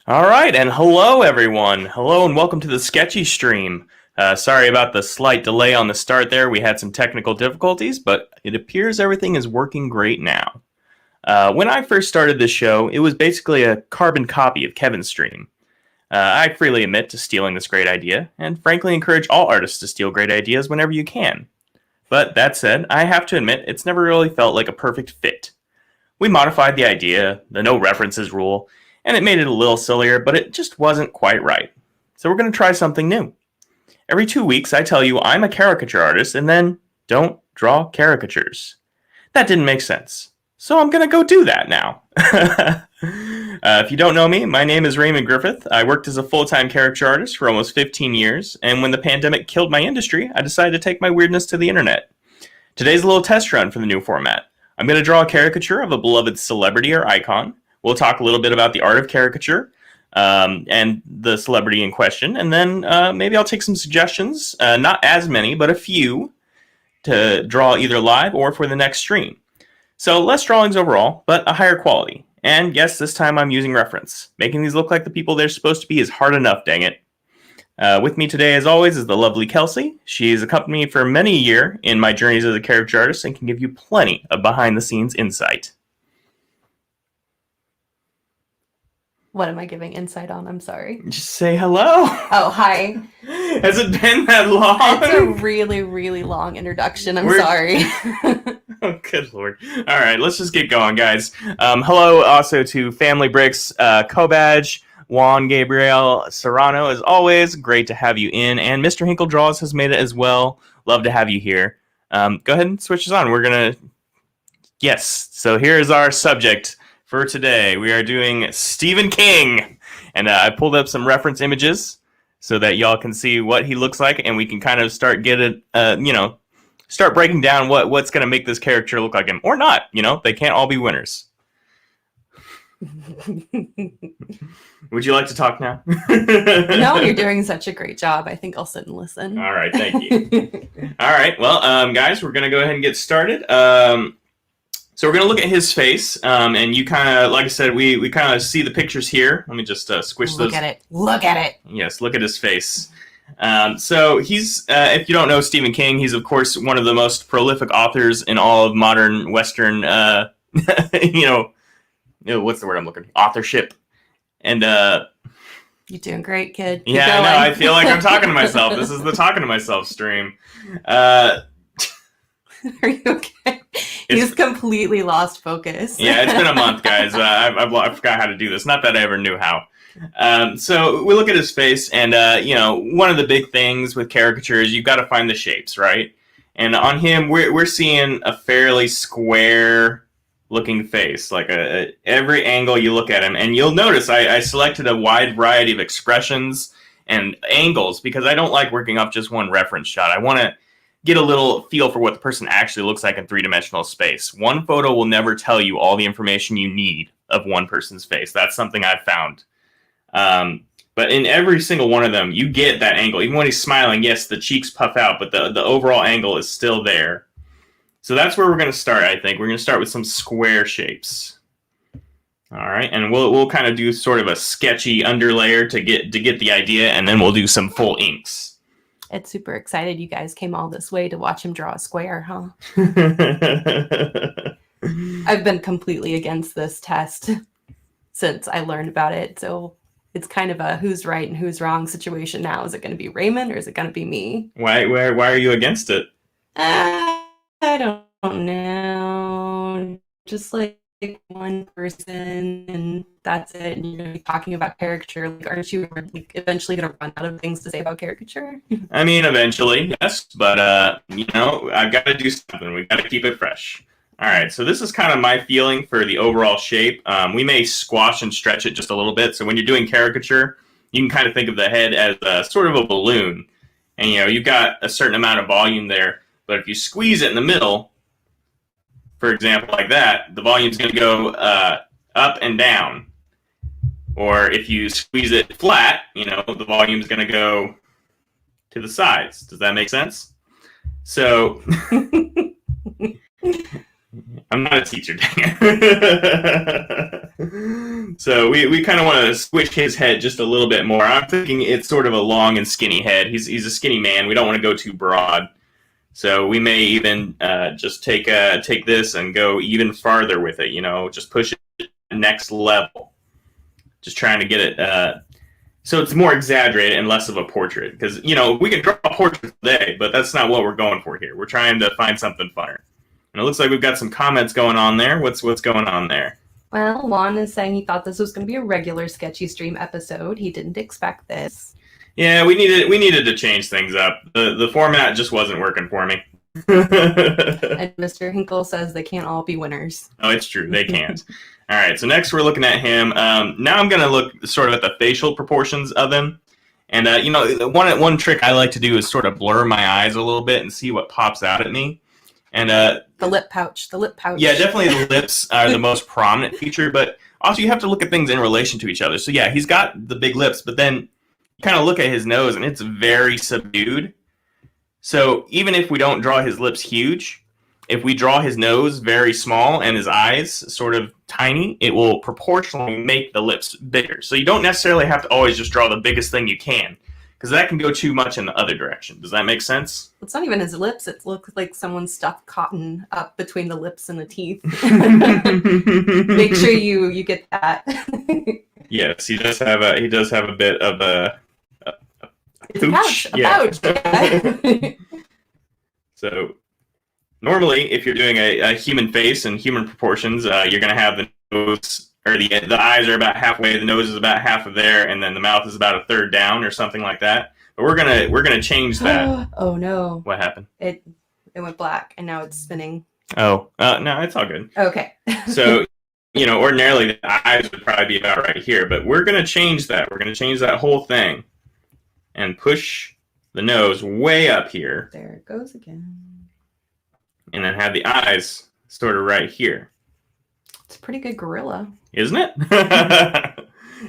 All right, and hello everyone. Hello and welcome to the Sketchy stream. Sorry about the slight delay on the start there. We had some technical difficulties, but it appears everything is working great now. When I first started this show, it was basically a carbon copy of Kevin's stream. I freely admit to stealing this great idea, and frankly encourage all artists to steal great ideas whenever you can. But that said, I have to admit it's never really felt like a perfect fit. We modified the idea, the no references rule, and it made it a little sillier, but it just wasn't quite right. So we're going to try something new. Every 2 weeks, I tell you I'm a caricature artist and then don't draw caricatures. That didn't make sense. So I'm going to go do that now. If you don't know me, my name is Raymond Griffith. I worked as a full-time caricature artist for almost 15 years, and when the pandemic killed my industry, I decided to take my weirdness to the internet. Today's a little test run for the new format. I'm going to draw a caricature of a beloved celebrity or icon. We'll talk a little bit about the art of caricature and the celebrity in question, and then maybe I'll take some suggestions, not as many, but a few, to draw either live or for the next stream. So less drawings overall, but a higher quality. And yes, this time I'm using reference. Making these look like the people they're supposed to be is hard enough, dang it. With me today, as always, is the lovely Kelsey. She's accompanied me for many a year in my journeys as a caricature artist and can give you plenty of behind-the-scenes insight. What am I giving insight on? I'm sorry. Just say hello. Oh, hi. Has it been that long? It's a really, really long introduction. I'm sorry. Oh, good lord. All right, let's just get going, guys. Hello also to Family Bricks, Kobaj, Juan Gabriel Serrano, as always. Great to have you in. And Mr. Hinkle Draws has made it as well. Love to have you here. Go ahead and switch us on. We're going to... Yes, so here's our subject for today. We are doing Stephen King. And I pulled up some reference images so that y'all can see what he looks like, and we can kind of start start breaking down what's going to make this character look like him. Or not, they can't all be winners. Would you like to talk now? No, you're doing such a great job. I think I'll sit and listen. All right, thank you. All right, well, guys, we're going to go ahead and get started. So we're going to look at his face, and you kind of, like I said, we kind of see the pictures here. Let me just squish those. Look at it. Look at it. Yes, look at his face. So he's, if you don't know Stephen King, he's, of course, one of the most prolific authors in all of modern Western, what's the word I'm looking for? Authorship. And you're doing great, kid. Keep going. I know. I feel like I'm talking to myself. This is the talking to myself stream. Are you okay? He's completely lost focus. Yeah, it's been a month, guys. I forgot how to do this. Not that I ever knew how. So we look at his face, and one of the big things with caricature is you've got to find the shapes, right? And on him, we're seeing a fairly square-looking face, like every angle you look at him. And you'll notice I selected a wide variety of expressions and angles because I don't like working off just one reference shot. I want to get a little feel for what the person actually looks like in three-dimensional space. One photo will never tell you all the information you need of one person's face. That's something I've found. But in every single one of them, you get that angle. Even when he's smiling, yes, the cheeks puff out, but the overall angle is still there. So that's where we're going to start, I think. We're going to start with some square shapes. All right, and we'll kind of do sort of a sketchy underlayer to get the idea, and then we'll do some full inks. It's super excited you guys came all this way to watch him draw a square, huh? I've been completely against this test since I learned about it, so it's kind of a who's right and who's wrong situation now. Is it going to be Raymond or is it going to be me? Why are you against it? I don't know. Just like one person and that's it, and you're going to be talking about caricature. Like, aren't you eventually going to run out of things to say about caricature? I mean, eventually, yes, but I've got to do something. We've got to keep it fresh. All right, so this is kind of my feeling for the overall shape. We may squash and stretch it just a little bit. So when you're doing caricature, you can kind of think of the head as sort of a balloon, and you've got a certain amount of volume there. But if you squeeze it in the middle, for example, like that, the volume's going to go up and down. Or if you squeeze it flat, the volume's going to go to the sides. Does that make sense? So I'm not a teacher, dang it. So we kind of want to squish his head just a little bit more. I'm thinking it's sort of a long and skinny head. He's a skinny man. We don't want to go too broad. So we may even just take this and go even farther with it. Just push it next level. Just trying to get it so it's more exaggerated and less of a portrait. Because we can draw a portrait today, but that's not what we're going for here. We're trying to find something funner. And it looks like we've got some comments going on there. What's going on there? Well, Juan is saying he thought this was going to be a regular Sketchy Stream episode. He didn't expect this. Yeah, we needed to change things up. The format just wasn't working for me. And Mr. Hinkle says they can't all be winners. Oh, it's true. They can't. All right, so next we're looking at him. Now I'm going to look sort of at the facial proportions of him. And, one trick I like to do is sort of blur my eyes a little bit and see what pops out at me. And the lip pouch. Yeah, definitely the lips are the most prominent feature, but also you have to look at things in relation to each other. So yeah, he's got the big lips, but then you kind of look at his nose and it's very subdued. So even if we don't draw his lips huge, if we draw his nose very small and his eyes sort of tiny, it will proportionally make the lips bigger. So you don't necessarily have to always just draw the biggest thing you can, because that can go too much in the other direction. Does that make sense? It's not even his lips. It looks like someone stuffed cotton up between the lips and the teeth. Make sure you get that. Yes, he does have a bit of a pouch. A pouch. Yeah. So normally, if you're doing a human face and human proportions, you're going to have the nose, or the eyes are about halfway, the nose is about half of there, and then the mouth is about a third down or something like that. But we're gonna change that. Oh no! What happened? It went black and now it's spinning. Oh, no, it's all good. Okay. So, ordinarily the eyes would probably be about right here, but we're gonna change that. We're gonna change that whole thing and push the nose way up here. There it goes again. And then have the eyes sort of right here. It's a pretty good gorilla. Isn't it?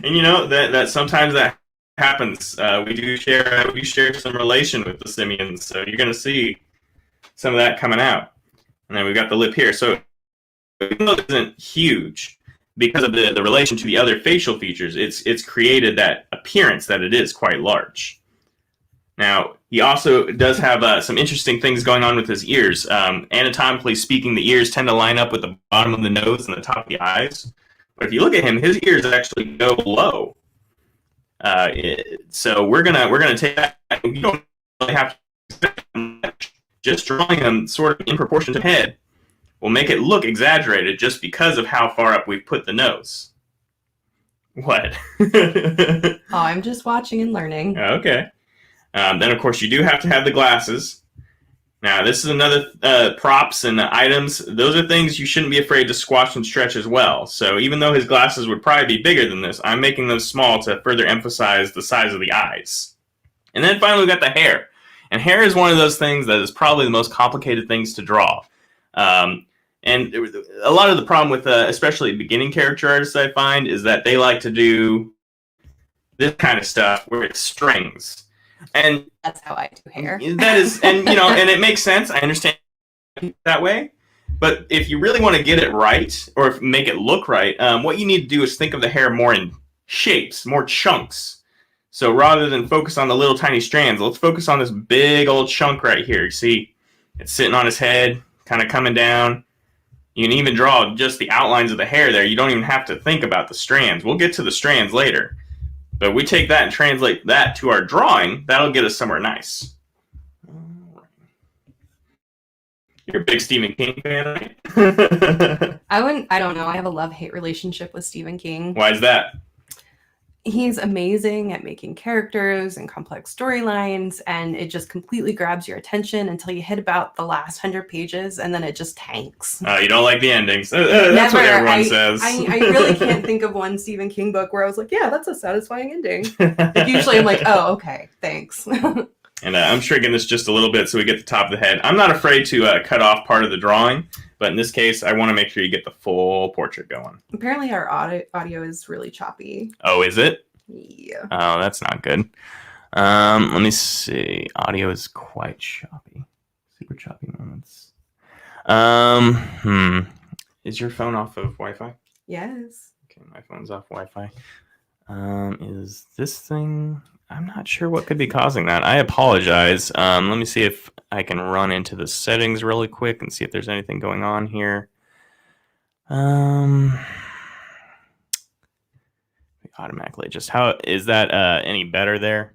And that sometimes that happens. We share some relation with the simians, so you're going to see some of that coming out. And then we've got the lip here. So even though it isn't huge, because of the relation to the other facial features, it's created that appearance that it is quite large. Now, he also does have some interesting things going on with his ears. Anatomically speaking, the ears tend to line up with the bottom of the nose and the top of the eyes. But if you look at him, his ears actually go low. So we're gonna take that. You don't really have to just drawing him sort of in proportion to the head will make it look exaggerated just because of how far up we've put the nose. What? Oh, I'm just watching and learning. Okay. Then, of course, you do have to have the glasses. Now, this is another props and items. Those are things you shouldn't be afraid to squash and stretch as well. So even though his glasses would probably be bigger than this, I'm making them small to further emphasize the size of the eyes. And then finally, we've got the hair. And hair is one of those things that is probably the most complicated things to draw. And a lot of the problem with especially beginning caricature artists, I find, is that they like to do this kind of stuff where it's strings. And that's how I do hair. That is, and and it makes sense. I understand that way. But if you really want to get it right, or make it look right, what you need to do is think of the hair more in shapes, more chunks. So rather than focus on the little tiny strands, let's focus on this big old chunk right here. You see, it's sitting on his head, kind of coming down. You can even draw just the outlines of the hair there. You don't even have to think about the strands. We'll get to the strands later. But we take that and translate that to our drawing. That'll get us somewhere nice. You're a big Stephen King fan, right? I don't know. I have a love-hate relationship with Stephen King. Why is that? He's amazing at making characters and complex storylines, and it just completely grabs your attention until you hit about the last 100 pages, and then it just tanks. You don't like the endings. That's what everyone says. I really can't think of one Stephen King book where I was like, yeah, that's a satisfying ending. Like, usually I'm like, oh, okay, thanks. And I'm shrinking this just a little bit so we get the top of the head. I'm not afraid to cut off part of the drawing, but in this case, I want to make sure you get the full portrait going. Apparently our audio is really choppy. Oh, is it? Yeah. Oh, that's not good. Let me see. Audio is quite choppy. Super choppy moments. Is your phone off of Wi-Fi? Yes. Okay, my phone's off Wi-Fi. Is this thing? I'm not sure what could be causing that. I apologize. Let me see if I can run into the settings really quick and see if there's anything going on here. Automatically just how is that any better there?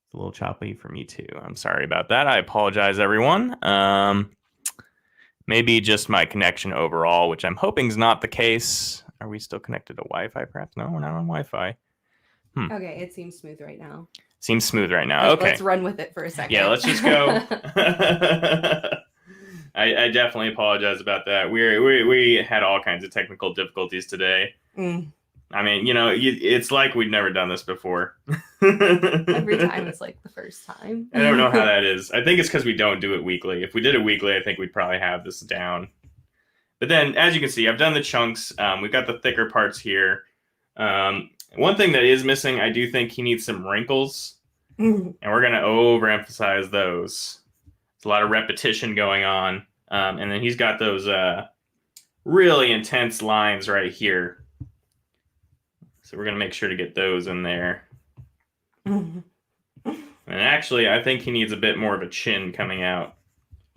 It's a little choppy for me too. I'm sorry about that. I apologize, everyone. Maybe just my connection overall, which I'm hoping is not the case. Are we still connected to Wi-Fi? Perhaps no, we're not on Wi-Fi. Okay, it seems smooth right now. Seems smooth right now. Okay, let's run with it for a second. Yeah, let's just go. I definitely apologize about that. We had all kinds of technical difficulties today. I mean, it's like we'd never done this before. Every time it's like the first time. I don't know how that is. I think it's because we don't do it weekly. If we did it weekly, I think we'd probably have this down. But then, as you can see, I've done the chunks. We've got the thicker parts here. One thing that is missing, I do think he needs some wrinkles. And we're going to overemphasize those. There's a lot of repetition going on. And then he's got those really intense lines right here. So we're going to make sure to get those in there. And actually, I think he needs a bit more of a chin coming out.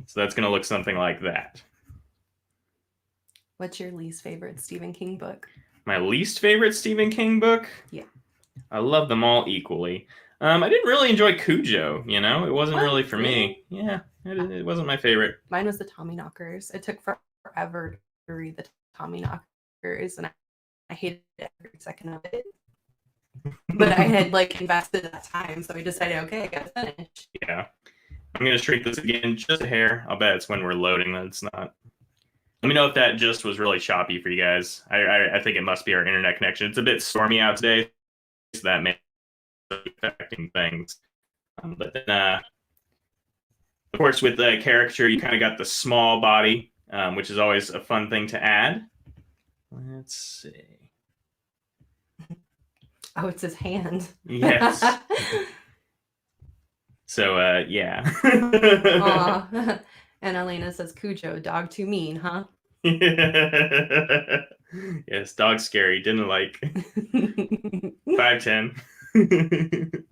So that's going to look something like that. What's your least favorite Stephen King book? My least favorite Stephen King book? Yeah. I love them all equally. I didn't really enjoy Cujo, It wasn't really for me. Yeah, it wasn't my favorite. Mine was the Tommyknockers. It took forever to read the Tommyknockers, and I hated every second of it. But I had invested that time, so I decided, okay, I gotta finish. Yeah. I'm gonna shrink this again just a hair. I'll bet it's when we're loading that it's not. Let me know if that just was really choppy for you guys. I think it must be our internet connection. It's a bit stormy out today, so that may be affecting things. But then, of course, with the caricature, you kind of got the small body, which is always a fun thing to add. Let's see. Oh, it's his hand. Yes. So, yeah. And Elena says, Cujo, dog too mean, huh? Yes, dog's scary. Didn't like. 5'10".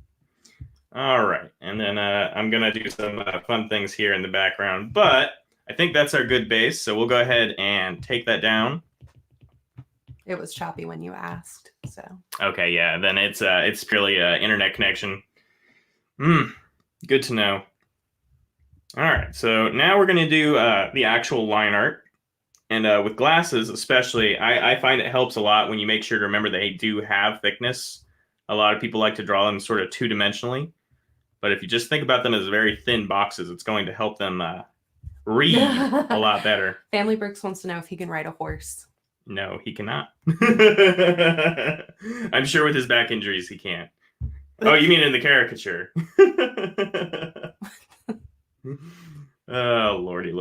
All right. And then I'm going to do some fun things here in the background. But I think that's our good base. So we'll go ahead and take that down. It was choppy when you asked. So. Okay, yeah. Then it's purely internet connection. Good to know. All right, so now we're going to do the actual line art. And with glasses especially, I find it helps a lot when you make sure to remember they do have thickness. A lot of people like to draw them sort of two-dimensionally. But if you just think about them as very thin boxes, it's going to help them read a lot better. Family Brooks wants to know if he can ride a horse. No, he cannot. I'm sure with his back injuries, he can't. Oh, you mean in the caricature? Oh, lordy.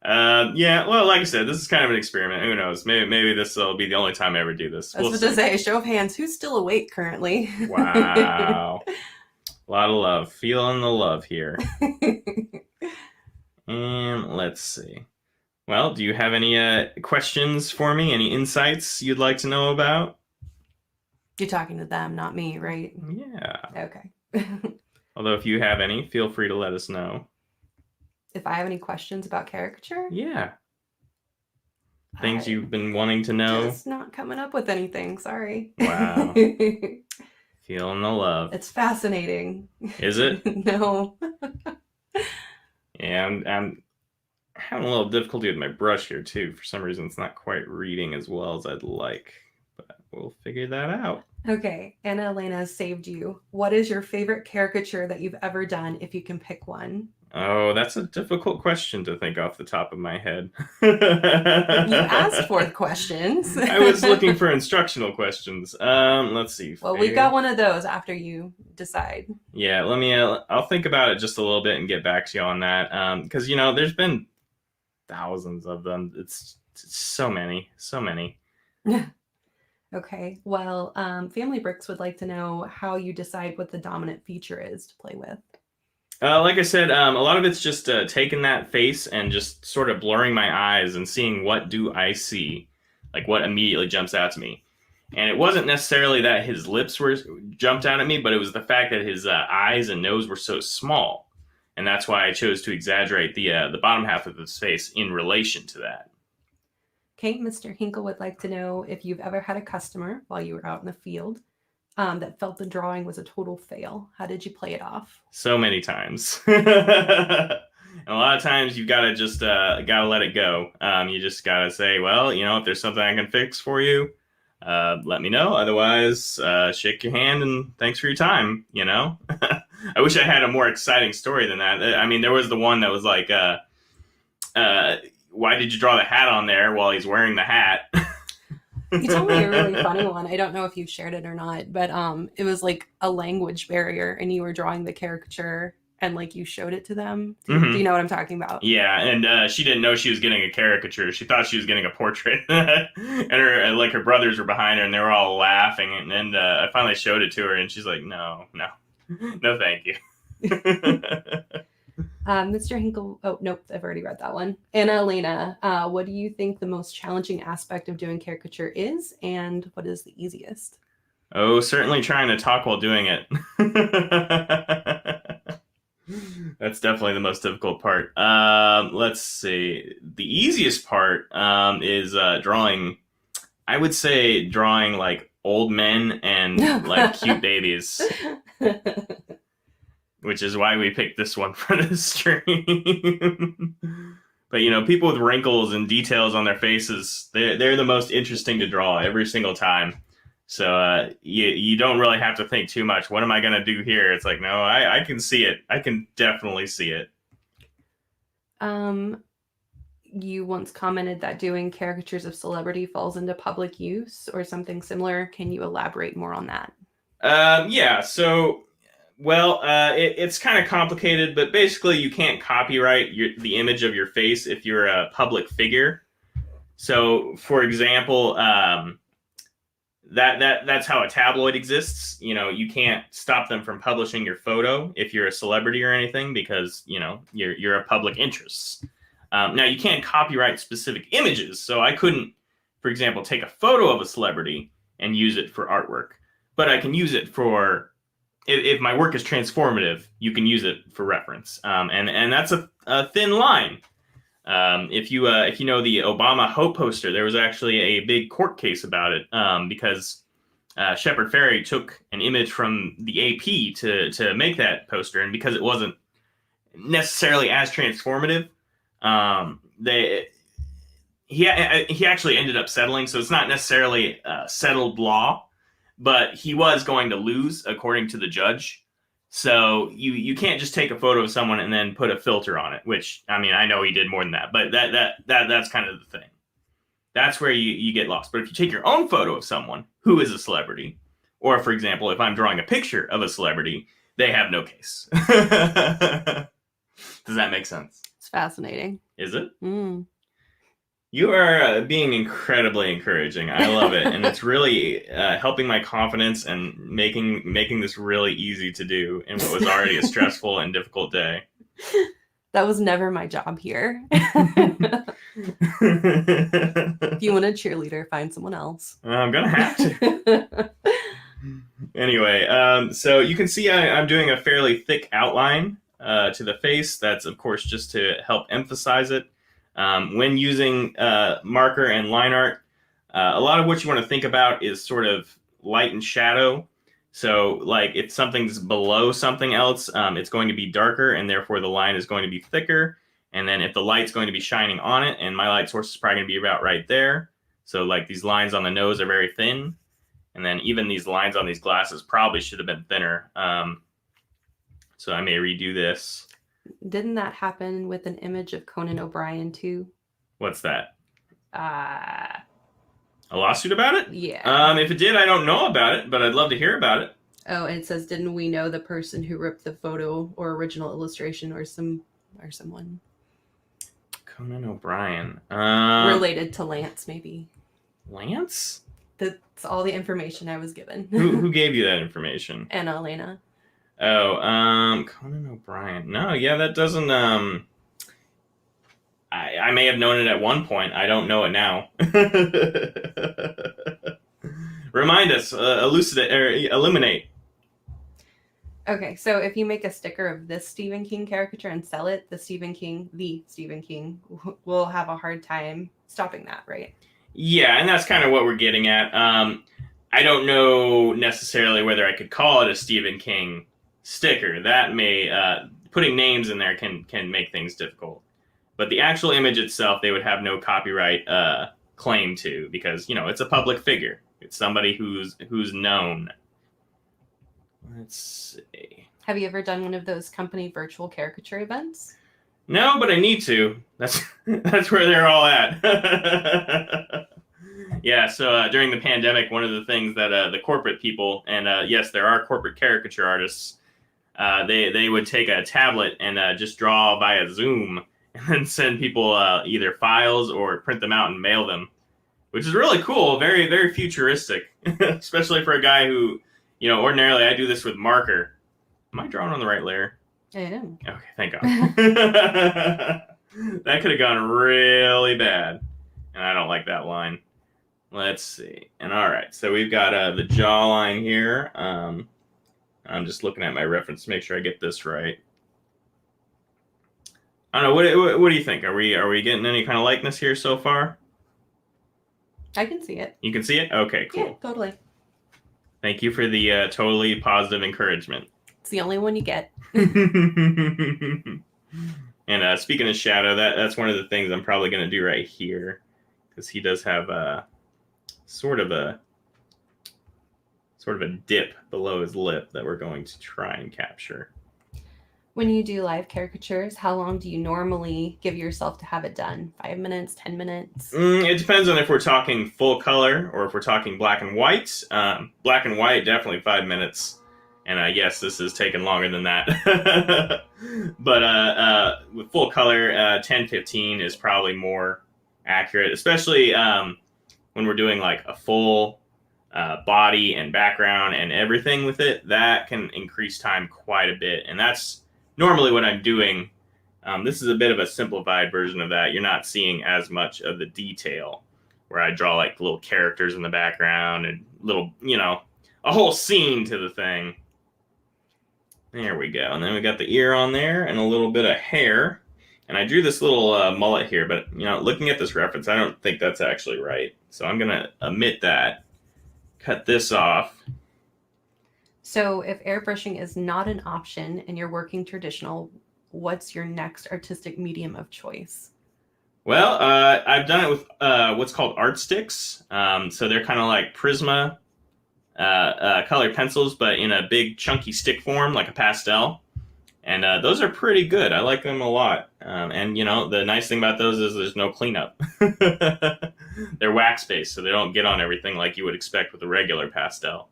Yeah, well, like I said, this is kind of an experiment. Who knows? Maybe this will be the only time I ever do this. I was about to say, show of hands, who's still awake currently? Wow. A lot of love. Feeling the love here. And let's see. Well, do you have any questions for me? Any insights you'd like to know about? You're talking to them, not me, right? Yeah. Okay. Although if you have any, feel free to let us know. If I have any questions about caricature? Yeah. Things you've been wanting to know? Just not coming up with anything, sorry. Wow. Feeling the love. It's fascinating. Is it? No. Yeah, I'm having a little difficulty with my brush here too. For some reason, it's not quite reading as well as I'd like, but we'll figure that out. Okay, Anna Elena saved you. What is your favorite caricature that you've ever done, if you can pick one? Oh, that's a difficult question to think off the top of my head. You asked for the questions. I was looking for instructional questions. Let's see. Well, we got one of those after you decide. Yeah, let me. I'll think about it just a little bit and get back to you on that. Because there's been thousands of them. It's so many. Okay. Well, Family Bricks would like to know how you decide what the dominant feature is to play with. Like I said, a lot of it's just taking that face and just sort of blurring my eyes and seeing what do I see, like what immediately jumps out to me. And it wasn't necessarily that his lips were jumped out at me, but it was the fact that his eyes and nose were so small, and that's why I chose to exaggerate the bottom half of his face in relation to that. Okay, Mr. Hinkle would like to know if you've ever had a customer while you were out in the field that felt the drawing was a total fail. How did you play it off? So many times. And a lot of times you've got to just gotta let it go. You just gotta say, well, if there's something I can fix for you, let me know. Otherwise, shake your hand and thanks for your time. I wish I had a more exciting story than that. I mean, there was the one that was like, why did you draw the hat on there while he's wearing the hat? You told me a really funny one. I don't know if you shared it or not, but it was like a language barrier, and you were drawing the caricature, and like you showed it to them. Do you know what I'm talking about? Yeah, and she didn't know she was getting a caricature. She thought she was getting a portrait, and her brothers were behind her, and they were all laughing. And I finally showed it to her, and she's like, "No, thank you." Mr. Hinkle, oh, nope, I've already read that one. Anna Elena, what do you think the most challenging aspect of doing caricature is, and what is the easiest? Oh, certainly trying to talk while doing it. That's definitely the most difficult part. Let's see. The easiest part is drawing, I would say drawing like old men and like cute babies. Which is why we picked this one for the stream. But people with wrinkles and details on their faces, they're the most interesting to draw every single time. So you don't really have to think too much. What am I going to do here? It's like, no, I can see it. I can definitely see it. You once commented that doing caricatures of celebrity falls into public use or something similar. Can you elaborate more on that? Yeah, so... Well, it's kind of complicated, but basically you can't copyright the image of your face if you're a public figure. So, for example, that's how a tabloid exists. You can't stop them from publishing your photo if you're a celebrity or anything because you're a public interest. Now you can't copyright specific images, so I couldn't, for example, take a photo of a celebrity and use it for artwork, but I can use it for. If my work is transformative, you can use it for reference, and that's a thin line. If you know the Obama Hope poster, there was actually a big court case about it because Shepard Fairey took an image from the AP to make that poster, and because it wasn't necessarily as transformative, he actually ended up settling. So it's not necessarily settled law. But he was going to lose, according to the judge. So you can't just take a photo of someone and then put a filter on it. Which I know he did more than that, but that's kind of the thing. That's where you get lost. But if you take your own photo of someone who is a celebrity, or for example, if I'm drawing a picture of a celebrity, they have no case. Does that make sense? It's fascinating. Is it? Mm. You are being incredibly encouraging. I love it, and it's really helping my confidence and making this really easy to do in what was already a stressful and difficult day. That was never my job here. If you want a cheerleader, find someone else. I'm gonna have to. Anyway, so you can see I'm doing a fairly thick outline to the face. That's of course just to help emphasize it. When using marker and line art, a lot of what you want to think about is sort of light and shadow. So, like, if something's below something else, it's going to be darker, and therefore the line is going to be thicker. And then if the light's going to be shining on it, and my light source is probably going to be about right there. So, like, these lines on the nose are very thin. And then even these lines on these glasses probably should have been thinner. So I may redo this. Didn't that happen with an image of Conan O'Brien too? What's that? A lawsuit about it? Yeah. If it did, I don't know about it, but I'd love to hear about it. Oh, and it says, didn't we know the person who ripped the photo or original illustration or someone? Conan O'Brien. Related to Lance, maybe. Lance? That's all the information I was given. Who gave you that information? Anna Elena. Conan O'Brien. No, yeah, that doesn't. I may have known it at one point. I don't know it now. Remind us, elucidate, or eliminate. Okay, so if you make a sticker of this Stephen King caricature and sell it, the Stephen King will have a hard time stopping that, right? Yeah, and that's kind of what we're getting at. I don't know necessarily whether I could call it a Stephen King sticker. That may putting names in there can make things difficult. But the actual image itself, they would have no copyright claim to because it's a public figure. It's somebody who's known. Let's see. Have you ever done one of those company virtual caricature events? No, but I need to. That's where they're all at. Yeah, so during the pandemic, one of the things that the corporate people, and yes, there are corporate caricature artists, they would take a tablet and just draw via Zoom and then send people either files or print them out and mail them, which is really cool, very, very futuristic, especially for a guy who, ordinarily I do this with marker. Am I drawing on the right layer? I am. Okay, thank God. That could have gone really bad, and I don't like that line. Let's see. And all right, so we've got the jawline here. I'm just looking at my reference to make sure I get this right. I don't know. What do you think? Are we getting any kind of likeness here so far? I can see it. You can see it? Okay, cool. Yeah, totally. Thank you for the totally positive encouragement. It's the only one you get. And speaking of shadow, that's one of the things I'm probably going to do right here because he does have a sort of a dip below his lip that we're going to try and capture. When you do live caricatures, how long do you normally give yourself to have it done? 5 minutes, 10 minutes? It depends on if we're talking full color or if we're talking black and white. Black and white, definitely 5 minutes. And yes, this is taking longer than that. But with full color, 10-15 is probably more accurate, especially when we're doing like a full body and background and everything with it. That can increase time quite a bit. And that's normally what I'm doing. This is a bit of a simplified version of that. You're not seeing as much of the detail where I draw like little characters in the background and little, a whole scene to the thing. There we go. And then we got the ear on there and a little bit of hair. And I drew this little mullet here, but, looking at this reference, I don't think that's actually right. So I'm going to omit that, cut this off. So if airbrushing is not an option and you're working traditional, what's your next artistic medium of choice? Well, I've done it with what's called art sticks. So they're kind of like Prisma colored pencils, but in a big chunky stick form, like a pastel. And those are pretty good. I like them a lot. And, the nice thing about those is there's no cleanup. They're wax-based, so they don't get on everything like you would expect with a regular pastel.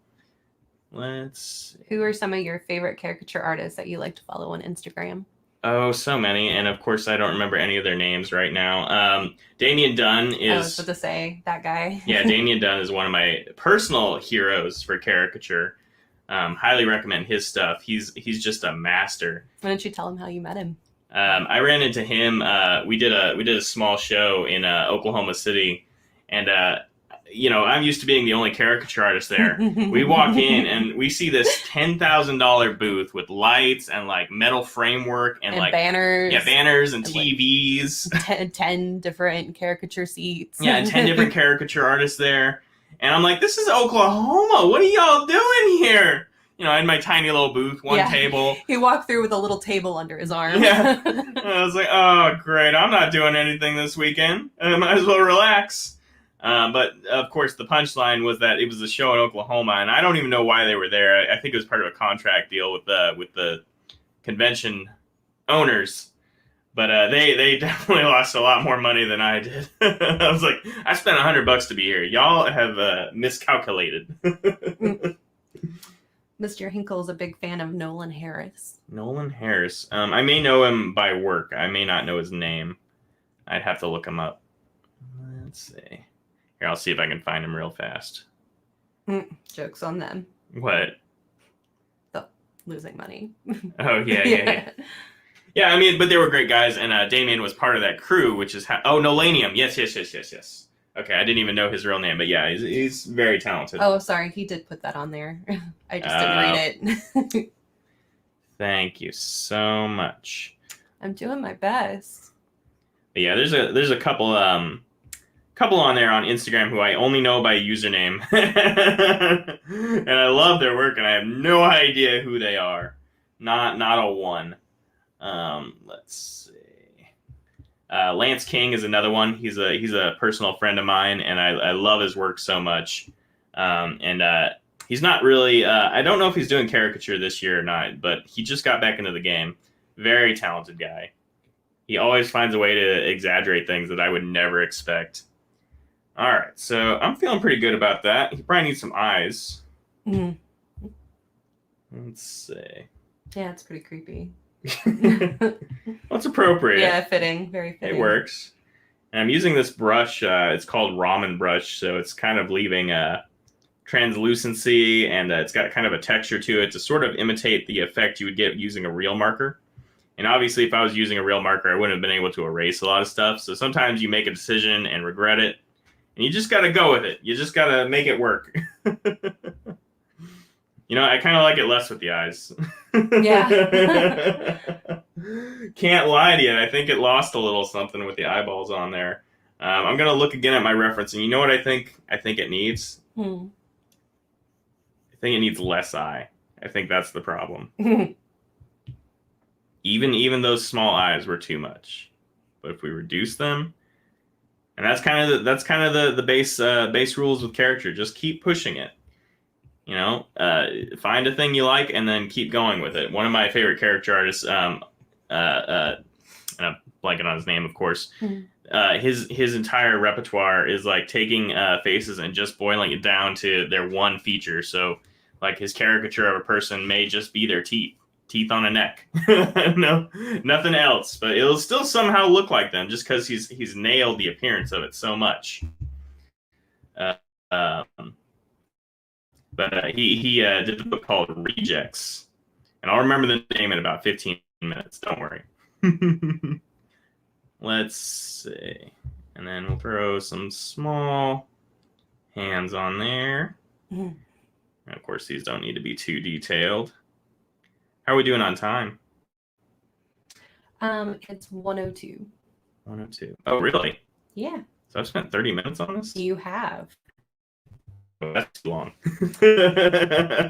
Who are some of your favorite caricature artists that you like to follow on Instagram? Oh, so many. And, of course, I don't remember any of their names right now. Damian Dunn is... I was about to say, that guy. Yeah, Damian Dunn is one of my personal heroes for caricature. Highly recommend his stuff. He's just a master. Why don't you tell him how you met him? I ran into him. We did a small show in Oklahoma City, and I'm used to being the only caricature artist there. We walk in and we see this $10,000 booth with lights and like metal framework and like banners. Yeah, banners and TVs. Like 10 different caricature seats. Yeah, and 10 different caricature artists there. And I'm like, this is Oklahoma. What are y'all doing here? I had my tiny little booth, one table. He walked through with a little table under his arm. Yeah. And I was like, oh, great. I'm not doing anything this weekend. I might as well relax. But, of course, the punchline was that it was a show in Oklahoma, and I don't even know why they were there. I think it was part of a contract deal with the convention owners. But they definitely lost a lot more money than I did. I was like, I spent $100 to be here. Y'all have miscalculated. Mr. Hinkle's a big fan of Nolan Harris. Nolan Harris. I may know him by work. I may not know his name. I'd have to look him up. Let's see. Here, I'll see if I can find him real fast. Joke's on them. What? losing money. Oh, yeah. Yeah, I mean, but they were great guys, and Damien was part of that crew, which is Nolanium. Yes. Okay, I didn't even know his real name, but yeah, he's very talented. Oh, sorry, he did put that on there. I just didn't read it. Thank you so much. I'm doing my best. But yeah, there's a couple on there on Instagram who I only know by username, and I love their work, and I have no idea who they are. Not a one. Let's see. Lance King is another one. He's a personal friend of mine, and I love his work so much. He's not really. I don't know if he's doing caricature this year or not, but he just got back into the game. Very talented guy. He always finds a way to exaggerate things that I would never expect. All right, so I'm feeling pretty good about that. He probably needs some eyes. Mm. Let's see. Yeah, it's pretty creepy. What's appropriate? Yeah, fitting. Very fitting. It works. And I'm using this brush. It's called Ramen brush, so it's kind of leaving a translucency, and it's got kind of a texture to it to sort of imitate the effect you would get using a real marker. And obviously, if I was using a real marker, I wouldn't have been able to erase a lot of stuff. So sometimes you make a decision and regret it, and you just got to go with it. You just got to make it work. I kind of like it less with the eyes. Yeah. Can't lie to you. I think it lost a little something with the eyeballs on there. I'm going to look again at my reference, and you know what I think? I think it needs? I think it needs less eye. I think that's the problem. Even those small eyes were too much. But if we reduce them, and that's kind of the base rules with character. Just keep pushing it. Find a thing you like and then keep going with it. One of my favorite caricature artists, and I'm blanking on his name, of course. His entire repertoire is like taking faces and just boiling it down to their one feature. So, like his caricature of a person may just be their teeth on a neck. No, nothing else. But it'll still somehow look like them, just because he's nailed the appearance of it so much. But he did a book called Rejects, and I'll remember the name in about 15 minutes. Don't worry. Let's see. And then we'll throw some small hands on there. And of course, these don't need to be too detailed. How are we doing on time? It's 1:02. 1:02. Oh, really? Yeah. So I've spent 30 minutes on this? You have. Oh, that's too long.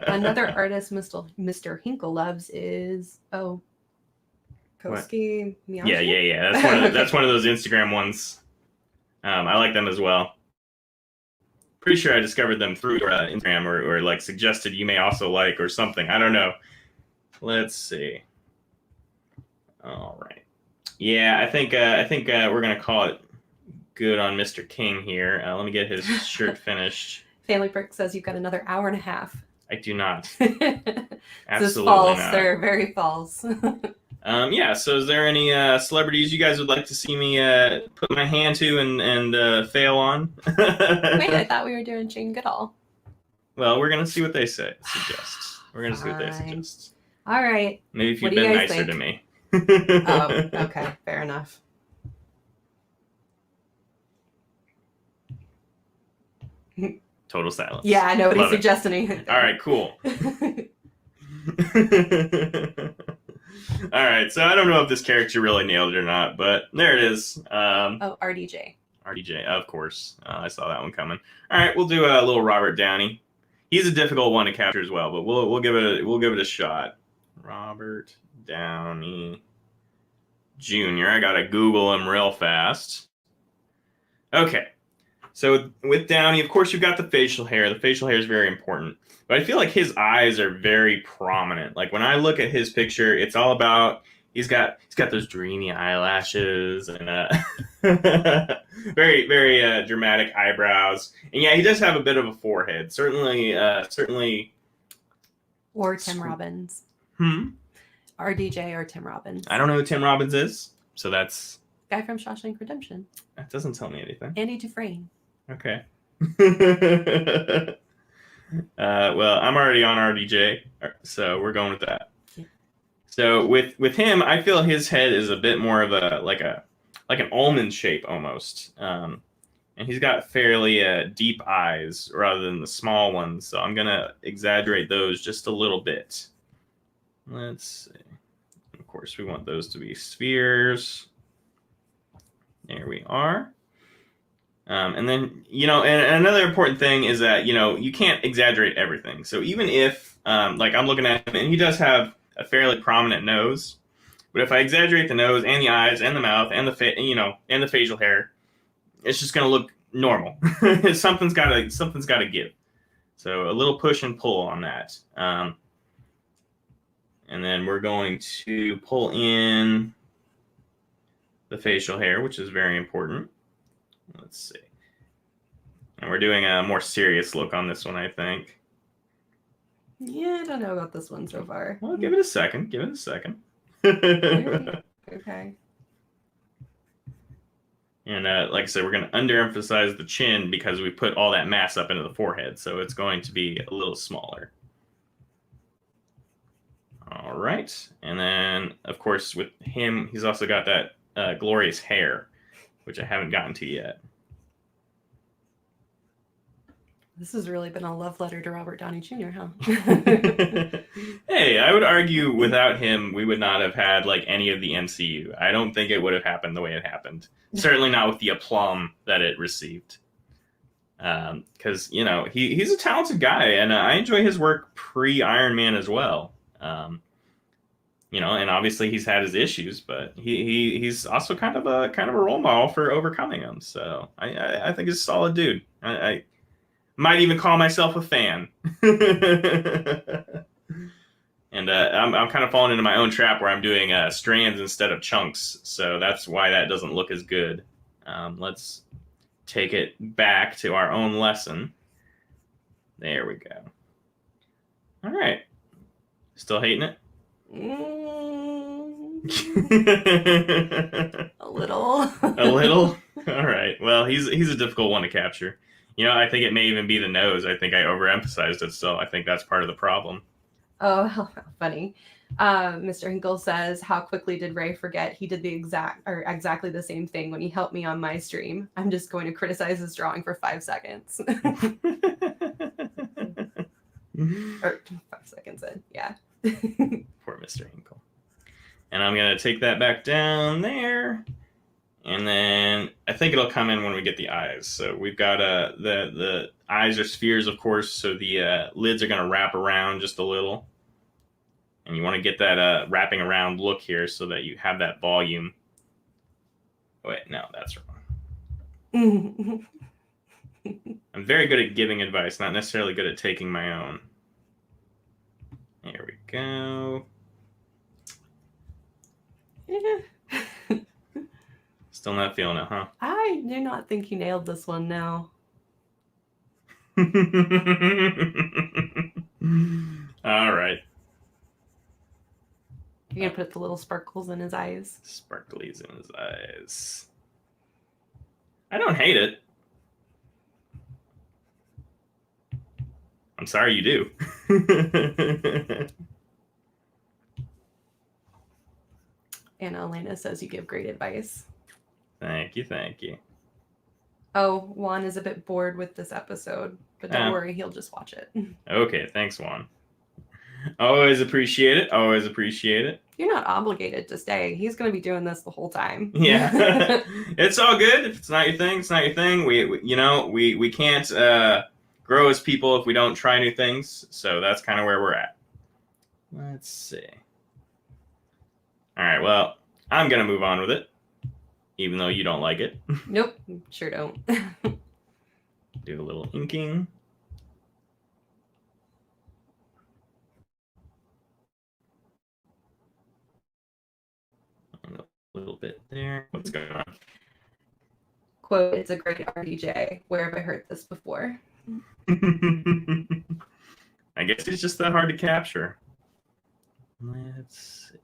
Another artist Mr. Hinkle loves is Koski Miyashi? Yeah. That's one of those Instagram ones. I like them as well. Pretty sure I discovered them through Instagram or like suggested you may also like or something. I don't know. Let's see. All right. Yeah, I think we're gonna call it good on Mr. King here. Let me get his shirt finished. Family Brick says you've got another hour and a half. I do not. Absolutely Absolutely false, not. sir. Very false. Yeah, so is there any celebrities you guys would like to see me put my hand to and fail on? Wait, I thought we were doing Jane Goodall. Well, we're going to see what they suggest. We're going to see what they suggest. All right. Maybe if you've been nicer to me. Oh, okay. Fair enough. Total silence. Yeah, nobody's Love suggesting anything. All right, cool. All right, so I don't know if this character really nailed it or not, but there it is. RDJ. RDJ, of course. I saw that one coming. All right, we'll do a little Robert Downey. He's a difficult one to capture as well, but we'll give it a shot. Robert Downey Jr. I gotta Google him real fast. Okay, so with Downey, of course, you've got the facial hair. The facial hair is very important. But I feel like his eyes are very prominent. Like when I look at his picture, it's all about he's got those dreamy eyelashes and very very dramatic eyebrows. And yeah, he does have a bit of a forehead. Certainly. Or Tim Robbins. RDJ or Tim Robbins. I don't know who Tim Robbins is, so that's guy from Shawshank Redemption. That doesn't tell me anything. Andy Dufresne. Okay. Well, I'm already on RDJ, so we're going with that. So with him, I feel his head is a bit more of a like an almond shape almost, and he's got fairly deep eyes rather than the small ones. So I'm gonna exaggerate those just a little bit. Let's see. Of course, we want those to be spheres. There we are. And then, and another important thing is that, you can't exaggerate everything. So even if, like I'm looking at him and he does have a fairly prominent nose, but if I exaggerate the nose and the eyes and the mouth and and the facial hair, it's just going to look normal. something's got to give. So a little push and pull on that. And then we're going to pull in the facial hair, which is very important. Let's see. And we're doing a more serious look on this one, I think. Yeah, I don't know about this one so far. Well, give it a second. Give it a second. Okay. And like I said, we're going to underemphasize the chin because we put all that mass up into the forehead. So it's going to be a little smaller. All right. And then, of course, with him, he's also got that glorious hair, which I haven't gotten to yet. This has really been a love letter to Robert Downey Jr., huh? Hey, I would argue without him, we would not have had like any of the MCU. I don't think it would have happened the way it happened. Certainly not with the aplomb that it received. Because, he's a talented guy, and I enjoy his work pre-Iron Man as well. And obviously he's had his issues, but he's also kind of a role model for overcoming them. So I think he's a solid dude. I might even call myself a fan. And I'm kind of falling into my own trap where I'm doing strands instead of chunks. So that's why that doesn't look as good. Let's take it back to our own lesson. There we go. All right. Still hating it? A little. A little? All right. Well, he's a difficult one to capture. I think it may even be the nose. I think I overemphasized it, so I think that's part of the problem. Oh, how funny. Mr. Hinkle says, how quickly did Ray forget he did exactly the same thing when he helped me on my stream? I'm just going to criticize his drawing for 5 seconds. Or 5 seconds in, yeah. Poor Mr. Hinkle. And I'm going to take that back down there. And then I think it'll come in when we get the eyes. So we've got the eyes are spheres, of course, so the lids are going to wrap around just a little. And you want to get that wrapping around look here so that you have that volume. Wait, no, that's wrong. I'm very good at giving advice, not necessarily good at taking my own. There we go. Yeah. Still not feeling it, huh? I do not think you nailed this one now. All right. You're going to put the little sparkles in his eyes. Sparklies in his eyes. I don't hate it. I'm sorry you do. Anna Elena says you give great advice. Thank you. Oh, Juan is a bit bored with this episode, but don't worry, he'll just watch it. Okay, thanks, Juan. Always appreciate it. You're not obligated to stay. He's going to be doing this the whole time. Yeah. It's all good. If it's not your thing, it's not your thing. We can't grow as people if we don't try new things. So that's kind of where we're at. Let's see. All right, well, I'm going to move on with it, even though you don't like it. Nope, sure don't. Do a little inking. And a little bit there. What's going on? Quote, it's a great RDJ. Where have I heard this before? I guess it's just that hard to capture. Let's see.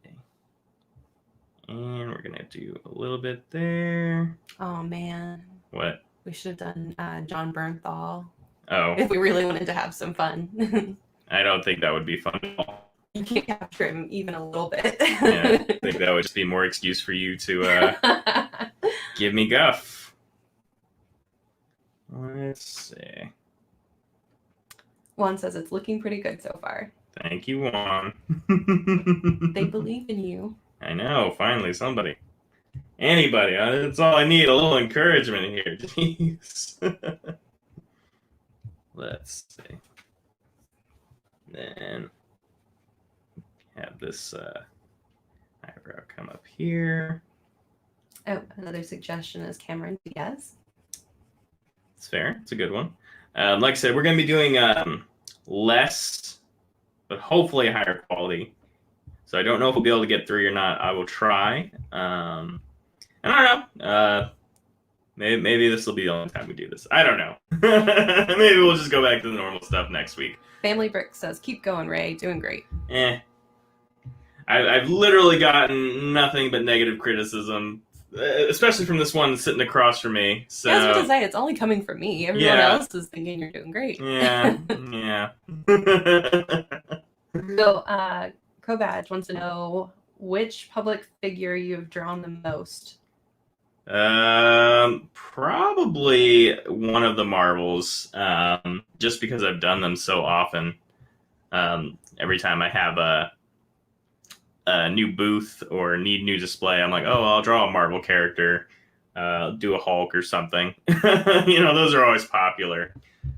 And we're going to do a little bit there. Oh, man. What? We should have done John Bernthal. Oh, if we really wanted to have some fun. I don't think that would be fun at all. You can't capture him even a little bit. Yeah, I think that would just be more excuse for you to give me guff. Let's see. Juan says it's looking pretty good so far. Thank you, Juan. They believe in you. I know, finally, somebody. Anybody. That's all I need, a little encouragement here. Jeez. Let's see. Then have this eyebrow come up here. Oh, another suggestion is Cameron Diaz. It's fair. It's a good one. Like I said, we're going to be doing less, but hopefully a higher quality. So I don't know if we'll be able to get through or not. I will try. And I don't know. Maybe this will be the only time we do this. I don't know. Maybe we'll just go back to the normal stuff next week. Family Brick says, keep going, Ray. Doing great. I've literally gotten nothing but negative criticism, especially from this one sitting across from me. So I was about to say, it's only coming from me. Everyone else is thinking you're doing great. Yeah. So, Kobaj wants to know which public figure you have drawn the most. Probably one of the Marvels, just because I've done them so often. Every time I have a new booth or need new display, I'm like, oh, I'll draw a Marvel character, do a Hulk or something. Those are always popular.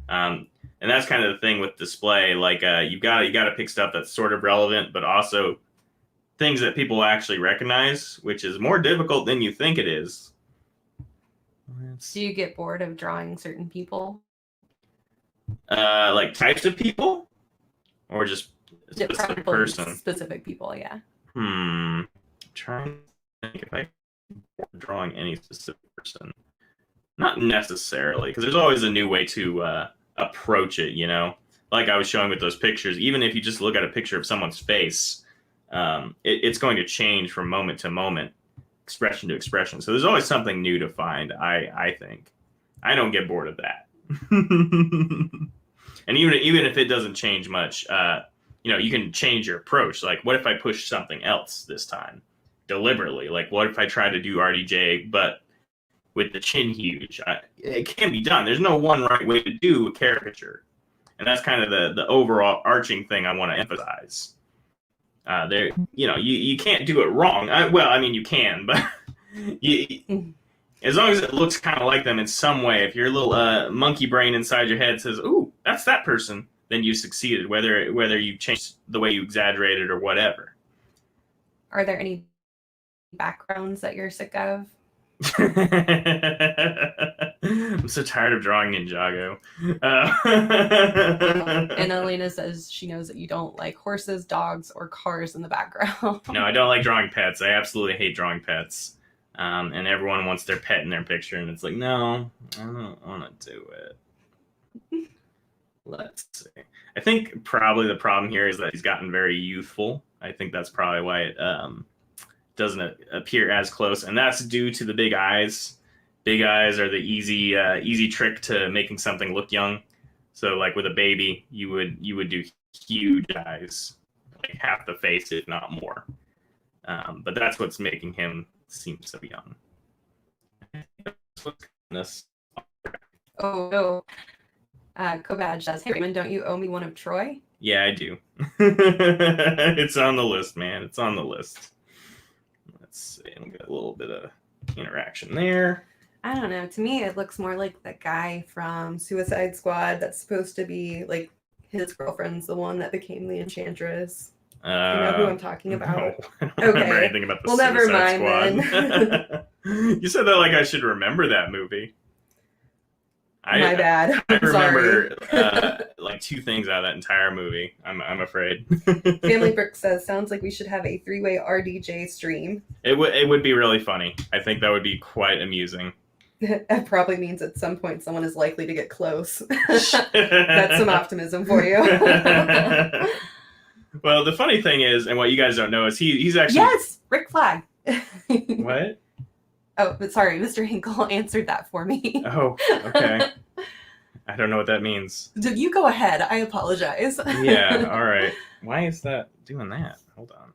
And that's kind of the thing with display. Like, you gotta pick stuff that's sort of relevant, but also things that people actually recognize, which is more difficult than you think it is. Do you get bored of drawing certain people? Like types of people, or just a specific person? Specific people, yeah. I'm trying to think if I'm drawing any specific person. Not necessarily, because there's always a new way to approach it. Like I was showing with those pictures. Even if you just look at a picture of someone's face, it's going to change from moment to moment, expression to expression. So there's always something new to find. I think I don't get bored of that. And even if it doesn't change much, you can change your approach. Like, what if I push something else this time deliberately? Like, what if I try to do RDJ but with the chin huge? It can be done. There's no one right way to do a caricature, and that's kind of the overall arching thing I want to emphasize. You can't do it wrong. You can, but as long as it looks kind of like them in some way. If your little monkey brain inside your head says, "Ooh, that's that person," then you succeeded. Whether you changed the way you exaggerated or whatever. Are there any backgrounds that you're sick of? I'm so tired of drawing Ninjago. And Elena says she knows that you don't like horses, dogs, or cars in the background. No, I don't like drawing pets. I absolutely hate drawing pets. And everyone wants their pet in their picture, and it's like, no, I don't want to do it. Let's see. I think probably the problem here is that he's gotten very youthful. I think that's probably why it doesn't appear as close, and that's due to the big eyes. Big eyes are the easy trick to making something look young. So, like with a baby, you would do huge eyes, like half the face, if not more. But that's what's making him seem so young. Oh no. Kobaj says, "Hey Raymond, don't you owe me one of Troy?" Yeah, I do. It's on the list, man. It's on the list. Let's see. I'll get a little bit of interaction there. I don't know. To me, it looks more like the guy from Suicide Squad that's supposed to be like his girlfriend's the one that became the Enchantress. You know who I'm talking about? No, I don't remember anything about the Suicide Squad. Then. You said that like I should remember that movie. My bad. I remember like two things out of that entire movie. I'm afraid. Family Brick says, "Sounds like we should have a 3-way RDJ stream." It would be really funny. I think that would be quite amusing. That probably means at some point someone is likely to get close. That's some optimism for you. Well, the funny thing is, and what you guys don't know is he's actually Rick Flag. What? Oh, but sorry, Mr. Hinkle answered that for me. Oh, okay. I don't know what that means. You go ahead. I apologize. Yeah, all right. Why is that doing that? Hold on.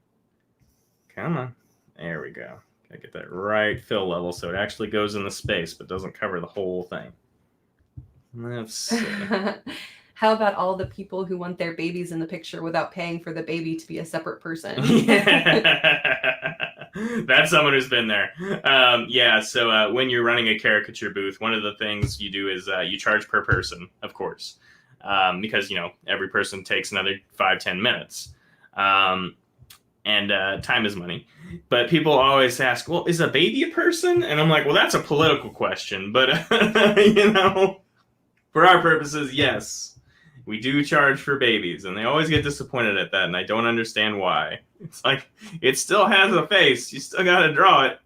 Come on. There we go. Gotta get that right fill level so it actually goes in the space but doesn't cover the whole thing. Let's see. How about all the people who want their babies in the picture without paying for the baby to be a separate person? That's someone who's been there. So when you're running a caricature booth, one of the things you do is you charge per person, of course, because, every person takes another 5-10 minutes. And time is money. But people always ask, well, is a baby a person? And I'm like, well, that's a political question. But, for our purposes, yes. We do charge for babies, and they always get disappointed at that, and I don't understand why. It's like, it still has a face. You still got to draw it.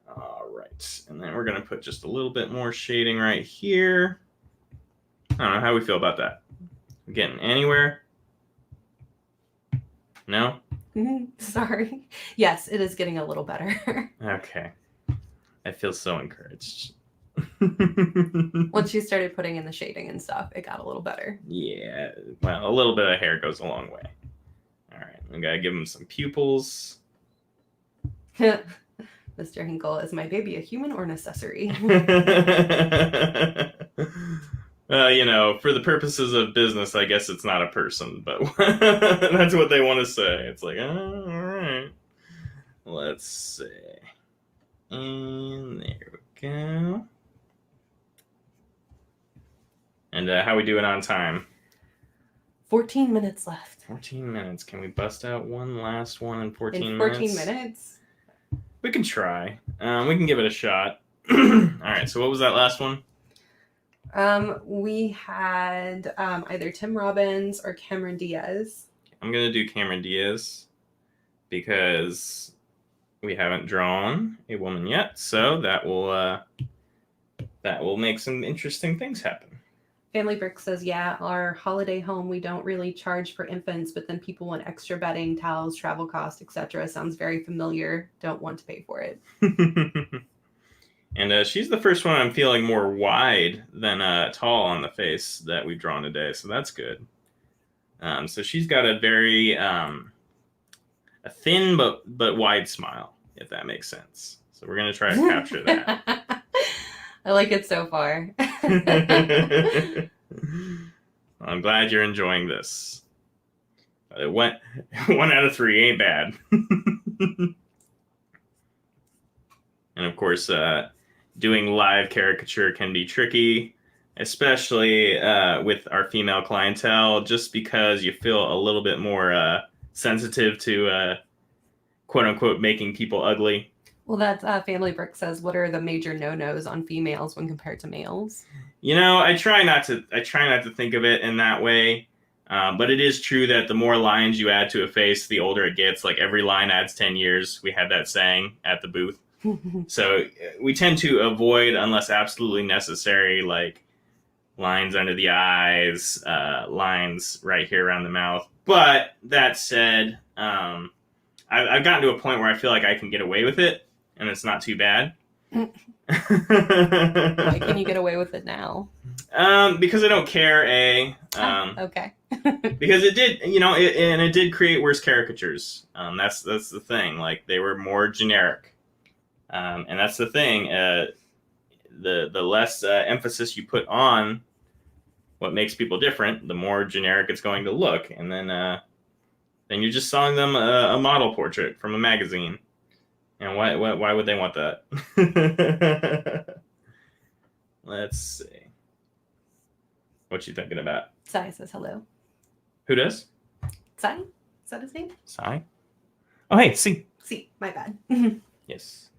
All right. And then we're going to put just a little bit more shading right here. I don't know how we feel about that. We're getting anywhere? No? Sorry. Yes, it is getting a little better. Okay. I feel so encouraged. Once you started putting in the shading and stuff, it got a little better. Yeah, well, a little bit of hair goes a long way. All right, we gotta give him some pupils. Mr. Hinkle, is my baby a human or an accessory? For the purposes of business, I guess it's not a person, but that's what they want to say. It's like, all right, let's see. And there we go. And how we doing on time? 14 minutes left. 14 minutes. Can we bust out one last one in 14 minutes? In 14 minutes? We can try. We can give it a shot. All right, so what was that last one? We had either Tim Robbins or Cameron Diaz. I'm going to do Cameron Diaz because we haven't drawn a woman yet, so that will make some interesting things happen. Family Brick says, yeah, our holiday home, we don't really charge for infants, but then people want extra bedding, towels, travel costs, etc. Sounds very familiar. Don't want to pay for it. And she's the first one I'm feeling more wide than tall on the face that we've drawn today, so that's good. So she's got a very a thin but wide smile, if that makes sense. So we're going to try to capture that. I like it so far. I'm glad you're enjoying this. One out of 3 ain't bad. And of course, doing live caricature can be tricky, especially with our female clientele, just because you feel a little bit more sensitive to quote unquote making people ugly. Well, that Family Brick says, what are the major no-nos on females when compared to males? I try not to think of it in that way. But it is true that the more lines you add to a face, the older it gets. Like every line adds 10 years. We had that saying at the booth. So we tend to avoid, unless absolutely necessary, like lines under the eyes, lines right here around the mouth. But that said, I've gotten to a point where I feel like I can get away with it. And it's not too bad. Why can you get away with it now? Because I don't care, okay. Because it did, it did create worse caricatures. That's the thing. Like, they were more generic. And that's the thing. The less emphasis you put on what makes people different, the more generic it's going to look. And then you're just selling them a model portrait from a magazine. And why would they want that? Let's see. What you thinking about? Sai says hello. Who does? Sai? Is that his name? Sai? Oh, hey, see. See, my bad. Yes.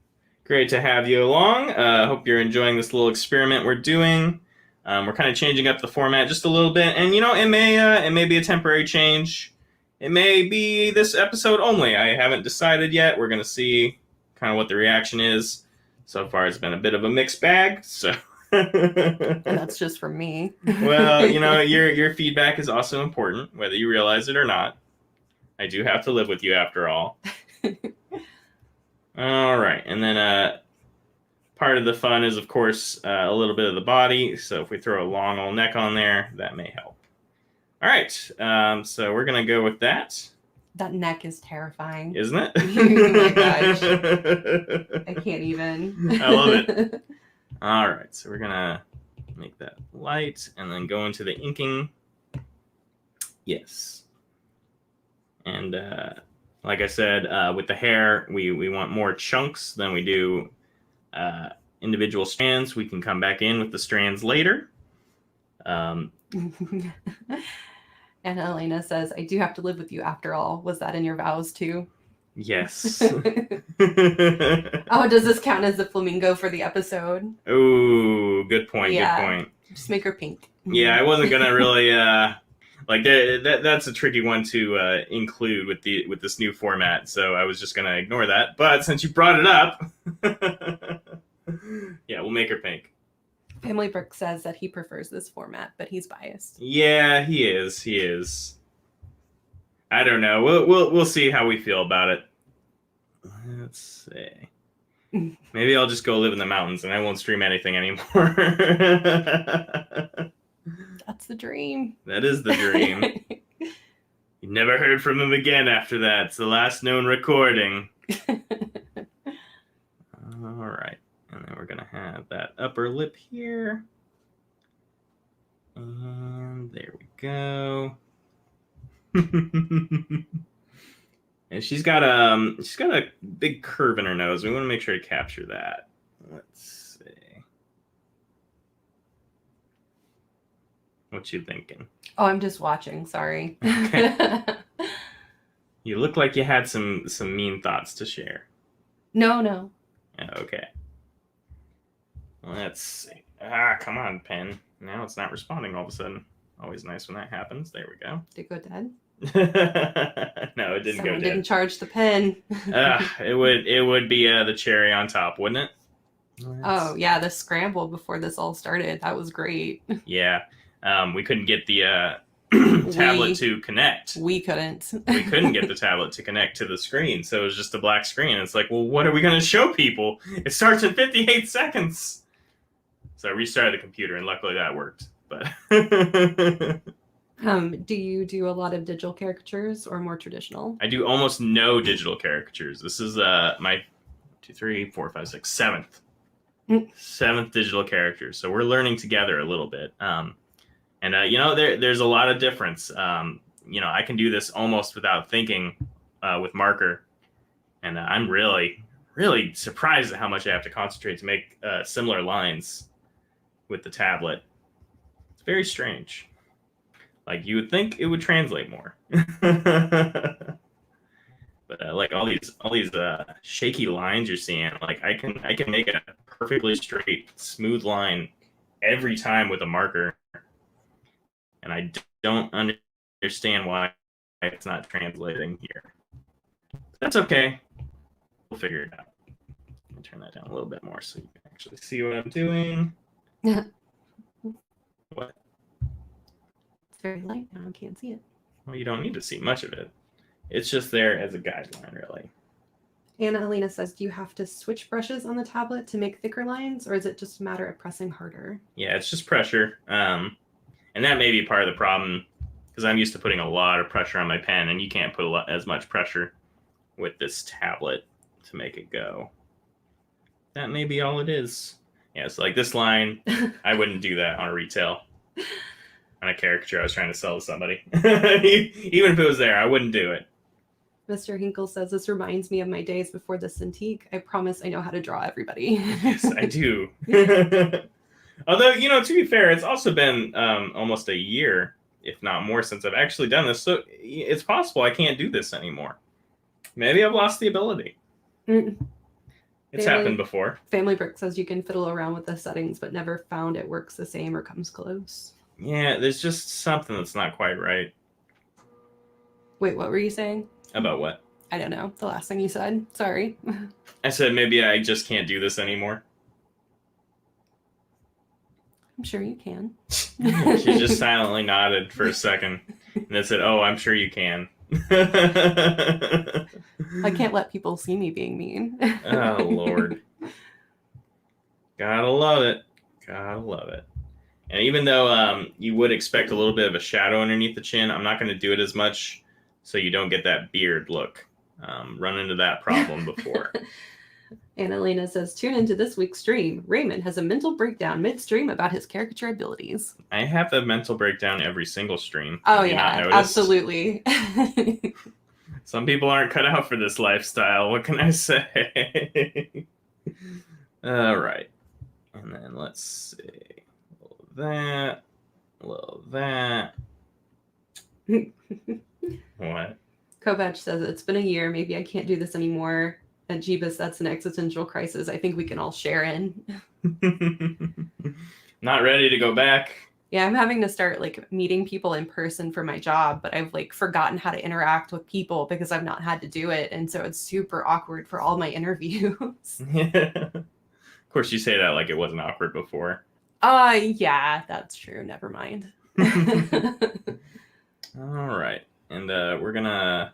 Great to have you along. Hope you're enjoying this little experiment we're doing. We're kind of changing up the format just a little bit. And, it may be a temporary change. It may be this episode only. I haven't decided yet. We're going to see kind of what the reaction is. So far, it's been a bit of a mixed bag. So, and that's just from me. Well, your feedback is also important, whether you realize it or not. I do have to live with you after all. All right, and then Part of the fun is, of course, a little bit of the body. So if we throw a long old neck on there, that may help. All right, so we're going to go with that. That neck is terrifying. Isn't it? Oh my gosh. I can't even. I love it. All right, so we're going to make that light and then go into the inking. Yes. And like I said, with the hair, we want more chunks than we do individual strands. We can come back in with the strands later. And Elena says, I do have to live with you after all. Was that in your vows too? Yes. Oh, does this count as the flamingo for the episode? Oh, good point. Yeah. Good point. Just make her pink. Yeah, I wasn't gonna really like that's a tricky one to include with this new format, so I was just gonna ignore that. But since you brought it up, yeah, we'll make her pink. Family Brick says that he prefers this format, but he's biased. Yeah, he is. He is. I don't know. We'll see how we feel about it. Let's see. Maybe I'll just go live in the mountains and I won't stream anything anymore. That's the dream. That is the dream. You never heard from him again after that. It's the last known recording. All right. And then we're going to have that upper lip here. And there we go. And she's got a big curve in her nose. We want to make sure to capture that. Let's see. What you thinking? Oh, I'm just watching. Sorry. Okay. You look like you had some mean thoughts to share. No. Okay. Let's see. Come on, pen. Now it's not responding all of a sudden. Always nice when that happens. There we go. Did it go dead? No, it didn't go dead. Didn't charge the pen. It would be the cherry on top, wouldn't it? Oh yeah, the scramble before this all started. That was great. Yeah. We couldn't get the tablet to connect. We couldn't. We couldn't get the tablet to connect to the screen, so it was just a black screen. It's like, well, what are we going to show people? It starts in 58 seconds. So I restarted the computer, and luckily that worked. But do you do a lot of digital caricatures or more traditional? I do almost no digital caricatures. This is my 7th digital character. So we're learning together a little bit. And there's a lot of difference. I can do this almost without thinking with marker. And I'm really, really surprised at how much I have to concentrate to make similar lines with the tablet. It's very strange. Like, you would think it would translate more. But like all these shaky lines you're seeing, like I can make a perfectly straight, smooth line every time with a marker. And I don't understand why it's not translating here. That's okay. We'll figure it out. Let me turn that down a little bit more so you can actually see what I'm doing. What? It's very light now. I can't see it. Well, you don't need to see much of it. It's just there as a guideline, really. Anna Helena says, do you have to switch brushes on the tablet to make thicker lines, or is it just a matter of pressing harder? Yeah, it's just pressure. And that may be part of the problem, because I'm used to putting a lot of pressure on my pen, and you can't put as much pressure with this tablet to make it go. That may be all it is. Yeah, so like this line, I wouldn't do that on a retail. On a caricature I was trying to sell to somebody. Even if it was there, I wouldn't do it. Mr. Hinkle says, this reminds me of my days before the Cintiq. I promise I know how to draw everybody. Yes, I do. Although, to be fair, it's also been almost a year, if not more, since I've actually done this. So it's possible I can't do this anymore. Maybe I've lost the ability. It's happened before. Family Brick says you can fiddle around with the settings, but never found it works the same or comes close. Yeah, there's just something that's not quite right. Wait, what were you saying? About what? I don't know. The last thing you said. Sorry. I said maybe I just can't do this anymore. I'm sure you can. She just silently nodded for a second. And then said, oh, I'm sure you can. I can't let people see me being mean. Oh, Lord. Gotta love it. Gotta love it. And even though you would expect a little bit of a shadow underneath the chin, I'm not going to do it as much so you don't get that beard look. Run into that problem before. Annalena says, tune into this week's stream. Raymond has a mental breakdown midstream about his caricature abilities. I have the mental breakdown every single stream. Oh, Have you yeah, not noticed? absolutely. Some people aren't cut out for this lifestyle. What can I say? All right. And then let's see. A little that. What? Kobaj says, it's been a year. Maybe I can't do this anymore. At Jeebus, that's an existential crisis I think we can all share in. Not ready to go back. Yeah, I'm having to start like meeting people in person for my job, but I've like forgotten how to interact with people because I've not had to do it. And so it's super awkward for all my interviews. Of course, you say that like it wasn't awkward before. Yeah, that's true. Never mind. All right. And we're going to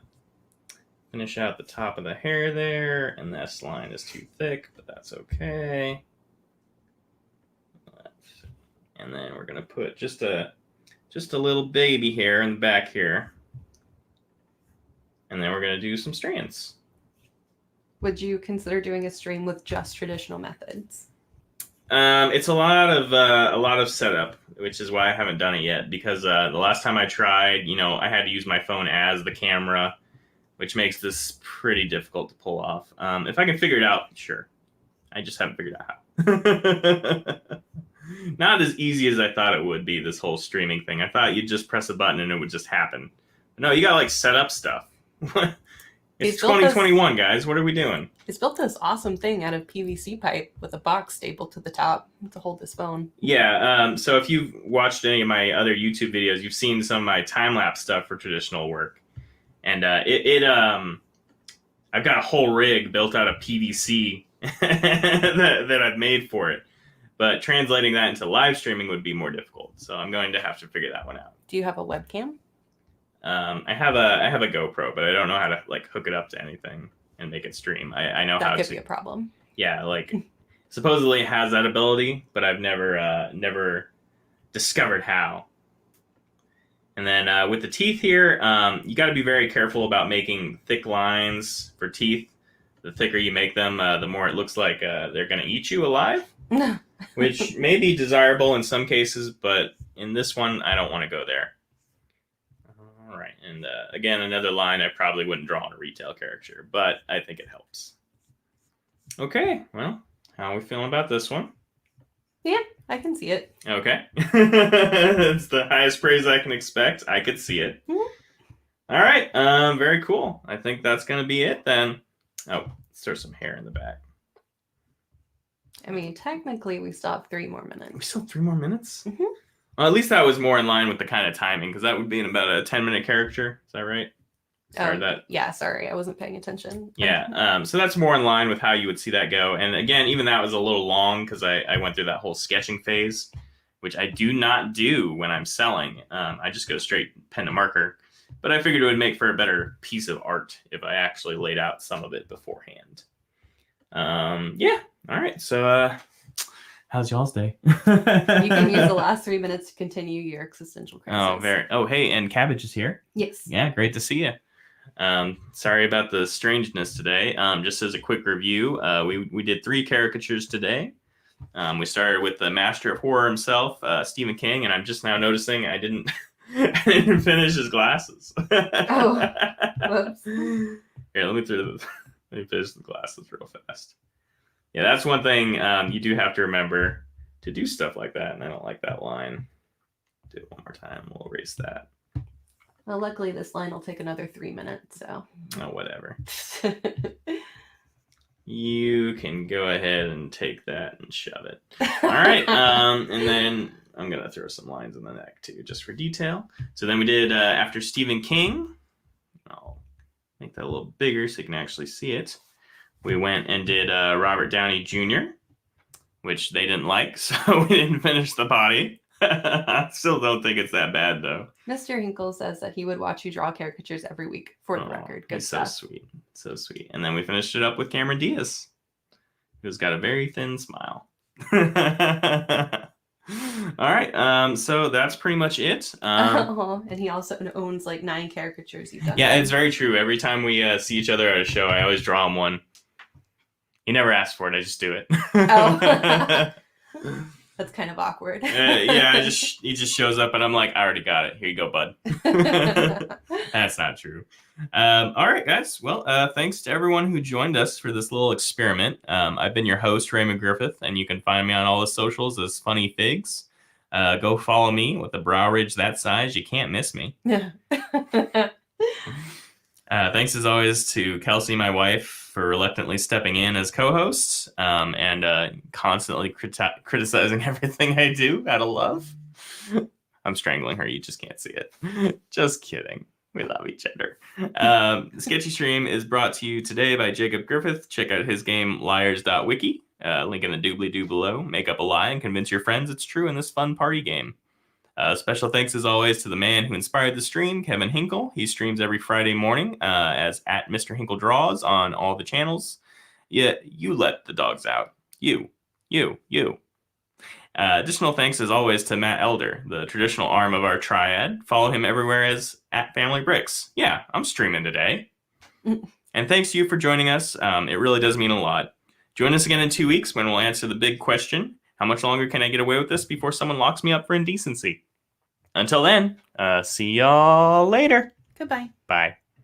finish out the top of the hair there. And this line is too thick, but that's okay. And then we're going to put just a little baby hair in the back here. And then we're going to do some strands. Would you consider doing a stream with just traditional methods? It's a lot of setup, which is why I haven't done it yet. Because the last time I tried, I had to use my phone as the camera, which makes this pretty difficult to pull off. If I can figure it out, sure. I just haven't figured out how. Not as easy as I thought it would be, this whole streaming thing. I thought you'd just press a button and it would just happen. No, you gotta set up stuff. It's 2021, guys. What are we doing? He's built this awesome thing out of PVC pipe with a box stapled to the top to hold his phone. Yeah, so if you've watched any of my other YouTube videos, you've seen some of my time-lapse stuff for traditional work. And I've got a whole rig built out of PVC that I've made for it. But translating that into live streaming would be more difficult. So I'm going to have to figure that one out. Do you have a webcam? I have a GoPro, but I don't know how to hook it up to anything and make it stream. I know how to. That could be a problem. Yeah, supposedly it has that ability, but I've never discovered how. And then with the teeth here, you got to be very careful about making thick lines for teeth. The thicker you make them, the more it looks like they're going to eat you alive, which may be desirable in some cases, but in this one, I don't want to go there. All right, and again, another line I probably wouldn't draw on a retail caricature, but I think it helps. Okay, well, how are we feeling about this one? Yeah, I can see it. Okay. It's the highest praise I can expect. I could see it. Mm-hmm. All right, very cool. I think that's going to be it then. Oh, let's throw some hair in the back. I mean, technically, we still have 3 more minutes. We still have 3 more minutes? Mm-hmm. Well, at least that was more in line with the kind of timing, because that would be in about a 10-minute caricature. Is that right? Yeah, sorry, I wasn't paying attention. Yeah, so that's more in line with how you would see that go. And again, even that was a little long because I went through that whole sketching phase, which I do not do when I'm selling. I just go straight pen to marker. But I figured it would make for a better piece of art if I actually laid out some of it beforehand. Yeah, all right, so how's y'all's day? You can use the last 3 minutes to continue your existential crisis. Oh, hey, and Cabbage is here. Yes. Yeah, great to see you. Sorry about the strangeness today. Just as a quick review, we did 3 caricatures today. We started with the master of horror himself, Stephen King, and I'm just now noticing I didn't finish his glasses. Oh, whoops. Here, let me finish the glasses real fast. Yeah, that's one thing you do have to remember to do stuff like that, and I don't like that line. Do it one more time. We'll erase that. Well, luckily this line will take another 3 minutes, so. Oh, whatever. You can go ahead and take that and shove it. All right, and then I'm going to throw some lines in the neck, too, just for detail. So then we did, after Stephen King, I'll make that a little bigger so you can actually see it. We went and did Robert Downey Jr., which they didn't like, so we didn't finish the body. I still don't think it's that bad, though. Mr. Hinkle says that he would watch you draw caricatures every week, for the record. Good stuff. So sweet. So sweet. And then we finished it up with Cameron Diaz, who's got a very thin smile. All right. So that's pretty much it. And he also owns like 9 caricatures you've done. Yeah, it's very true. Every time we see each other at a show, I always draw him one. He never asks for it. I just do it. Oh. That's kind of awkward. Yeah, he just shows up and I'm like, I already got it. Here you go, bud. That's not true. All right, guys. Well, thanks to everyone who joined us for this little experiment. I've been your host, Raymond Griffith, and you can find me on all the socials as Funny Figs. Go follow me with a brow ridge that size. You can't miss me. Thanks as always to Kelsey, my wife, for reluctantly stepping in as co-host and constantly criticizing everything I do out of love. I'm strangling her. You just can't see it. Just kidding. We love each other. Sketchy Stream is brought to you today by Jakob Griffith. Check out his game Liars.wiki. Link in the doobly-doo below. Make up a lie and convince your friends it's true in this fun party game. Special thanks as always to the man who inspired the stream, Kevin Hinkle. He streams every Friday morning as at Mr. Hinkle Draws on all the channels. Yeah, you let the dogs out. You. Additional thanks as always to Matt Elder, the traditional arm of our triad. Follow him everywhere as at Family Bricks. Yeah, I'm streaming today. And thanks to you for joining us. It really does mean a lot. Join us again in 2 weeks when we'll answer the big question. How much longer can I get away with this before someone locks me up for indecency? Until then, see y'all later. Goodbye. Bye.